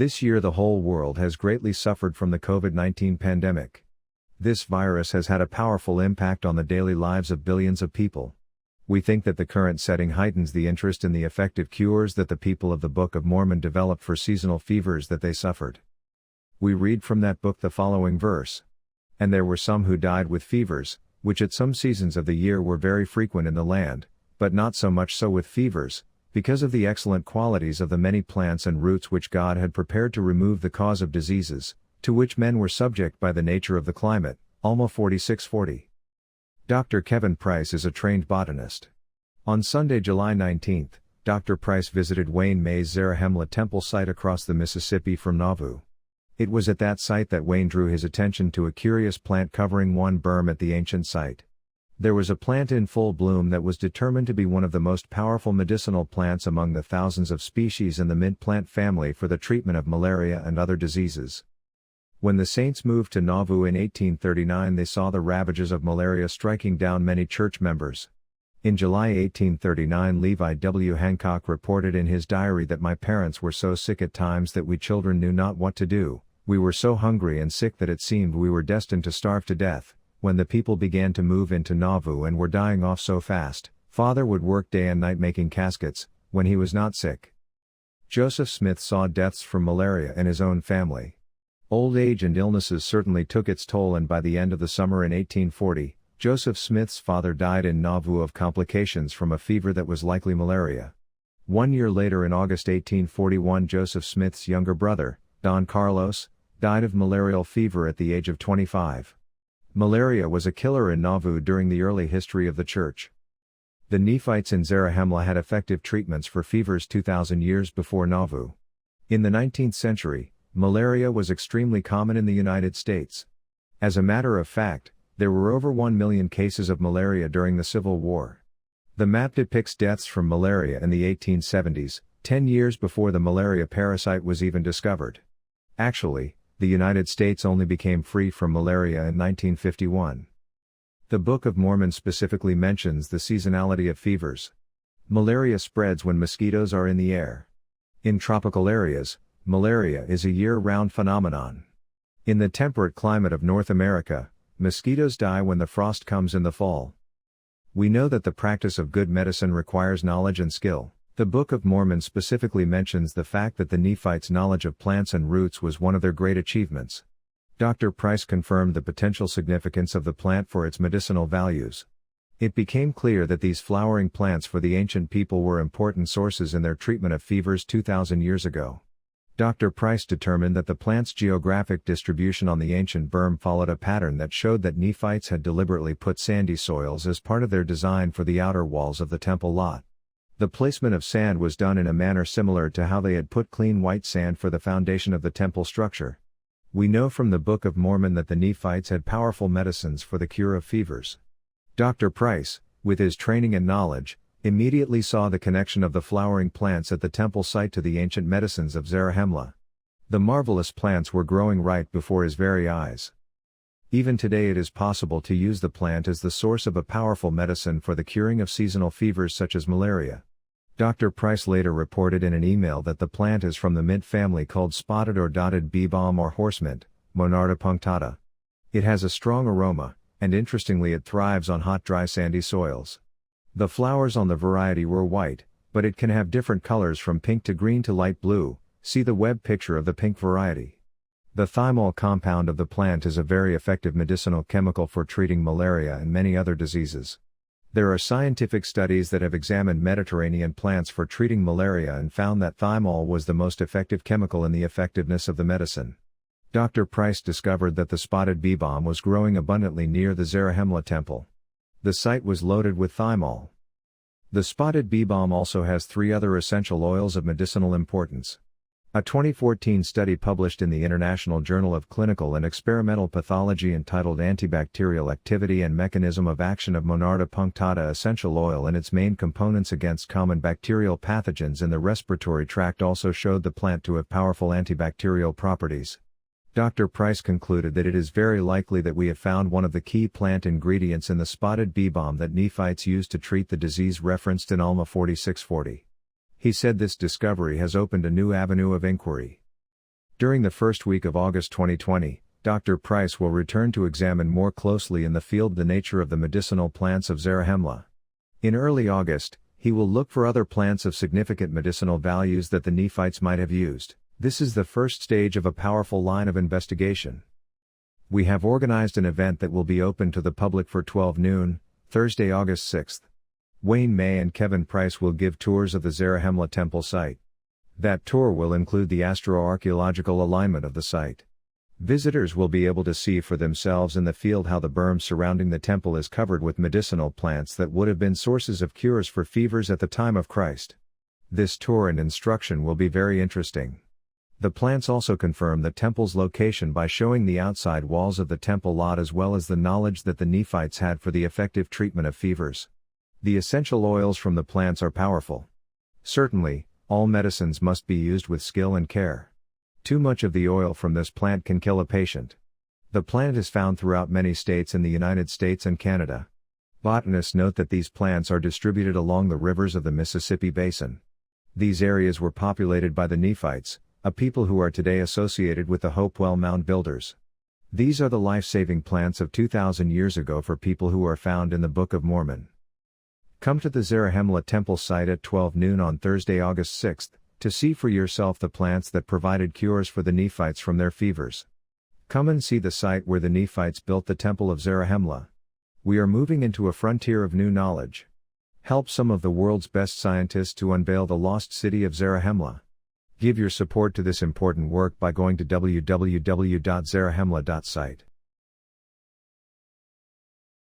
This year the whole world has greatly suffered from the COVID-19 pandemic. This virus has had a powerful impact on the daily lives of billions of people. We think that the current setting heightens the interest in the effective cures that the people of the Book of Mormon developed for seasonal fevers that they suffered. We read from that book the following verse. And there were some who died with fevers, which at some seasons of the year were very frequent in the land, but not so much so with fevers, because of the excellent qualities of the many plants and roots which God had prepared to remove the cause of diseases, to which men were subject by the nature of the climate. Alma 46:40. Dr. Kevin Price is a trained botanist. On Sunday, July 19, Dr. Price visited Wayne May's Zarahemla temple site across the Mississippi from Nauvoo. It was at that site that Wayne drew his attention to a curious plant covering one berm at the ancient site. There was a plant in full bloom that was determined to be one of the most powerful medicinal plants among the thousands of species in the mint plant family for the treatment of malaria and other diseases. When the saints moved to Nauvoo in 1839, they saw the ravages of malaria striking down many church members. In July 1839, Levi W. Hancock reported in his diary that my parents were so sick at times that we children knew not what to do. We were so hungry and sick that it seemed we were destined to starve to death. When the people began to move into Nauvoo and were dying off so fast, Father would work day and night making caskets, when he was not sick. Joseph Smith saw deaths from malaria in his own family. Old age and illnesses certainly took its toll, and by the end of the summer in 1840, Joseph Smith's father died in Nauvoo of complications from a fever that was likely malaria. 1 year later, in August 1841, Joseph Smith's younger brother, Don Carlos, died of malarial fever at the age of 25. Malaria was a killer in Nauvoo during the early history of the church. The Nephites in Zarahemla had effective treatments for fevers 2,000 years before Nauvoo. In the 19th century, malaria was extremely common in the United States. As a matter of fact, there were over 1 million cases of malaria during the Civil War. The map depicts deaths from malaria in the 1870s, 10 years before the malaria parasite was even discovered. Actually, the United States only became free from malaria in 1951. The Book of Mormon specifically mentions the seasonality of fevers. Malaria spreads when mosquitoes are in the air. In tropical areas, malaria is a year-round phenomenon. In the temperate climate of North America, mosquitoes die when the frost comes in the fall. We know that the practice of good medicine requires knowledge and skill. The Book of Mormon specifically mentions the fact that the Nephites' knowledge of plants and roots was one of their great achievements. Dr. Price confirmed the potential significance of the plant for its medicinal values. It became clear that these flowering plants for the ancient people were important sources in their treatment of fevers 2,000 years ago. Dr. Price determined that the plant's geographic distribution on the ancient berm followed a pattern that showed that Nephites had deliberately put sandy soils as part of their design for the outer walls of the temple lot. The placement of sand was done in a manner similar to how they had put clean white sand for the foundation of the temple structure. We know from the Book of Mormon that the Nephites had powerful medicines for the cure of fevers. Dr. Price, with his training and knowledge, immediately saw the connection of the flowering plants at the temple site to the ancient medicines of Zarahemla. The marvelous plants were growing right before his very eyes. Even today it is possible to use the plant as the source of a powerful medicine for the curing of seasonal fevers such as malaria. Dr. Price later reported in an email that the plant is from the mint family called spotted or dotted bee balm or horse mint, Monarda punctata. It has a strong aroma, and interestingly it thrives on hot, dry, sandy soils. The flowers on the variety were white, but it can have different colors from pink to green to light blue. See the web picture of the pink variety. The thymol compound of the plant is a very effective medicinal chemical for treating malaria and many other diseases. There are scientific studies that have examined Mediterranean plants for treating malaria and found that thymol was the most effective chemical in the effectiveness of the medicine. Dr. Price discovered that the spotted bee balm was growing abundantly near the Zarahemla temple. The site was loaded with thymol. The spotted bee balm also has 3 other essential oils of medicinal importance. A 2014 study published in the International Journal of Clinical and Experimental Pathology entitled Antibacterial Activity and Mechanism of Action of Monarda punctata Essential Oil and its Main Components Against Common Bacterial Pathogens in the Respiratory Tract also showed the plant to have powerful antibacterial properties. Dr. Price concluded that it is very likely that we have found one of the key plant ingredients in the spotted bee balm that Nephites used to treat the disease referenced in Alma 46:40. He said this discovery has opened a new avenue of inquiry. During the first week of August 2020, Dr. Price will return to examine more closely in the field the nature of the medicinal plants of Zarahemla. In early August, he will look for other plants of significant medicinal values that the Nephites might have used. This is the first stage of a powerful line of investigation. We have organized an event that will be open to the public for 12 noon, Thursday, August 6. Wayne May and Kevin Price will give tours of the Zarahemla temple site. That tour will include the astroarchaeological alignment of the site. Visitors will be able to see for themselves in the field how the berm surrounding the temple is covered with medicinal plants that would have been sources of cures for fevers at the time of Christ. This tour and instruction will be very interesting. The plants also confirm the temple's location by showing the outside walls of the temple lot as well as the knowledge that the Nephites had for the effective treatment of fevers. The essential oils from the plants are powerful. Certainly, all medicines must be used with skill and care. Too much of the oil from this plant can kill a patient. The plant is found throughout many states in the United States and Canada. Botanists note that these plants are distributed along the rivers of the Mississippi Basin. These areas were populated by the Nephites, a people who are today associated with the Hopewell Mound Builders. These are the life-saving plants of 2,000 years ago for people who are found in the Book of Mormon. Come to the Zarahemla temple site at 12 noon on Thursday, August 6, to see for yourself the plants that provided cures for the Nephites from their fevers. Come and see the site where the Nephites built the temple of Zarahemla. We are moving into a frontier of new knowledge. Help some of the world's best scientists to unveil the lost city of Zarahemla. Give your support to this important work by going to www.zarahemla.site.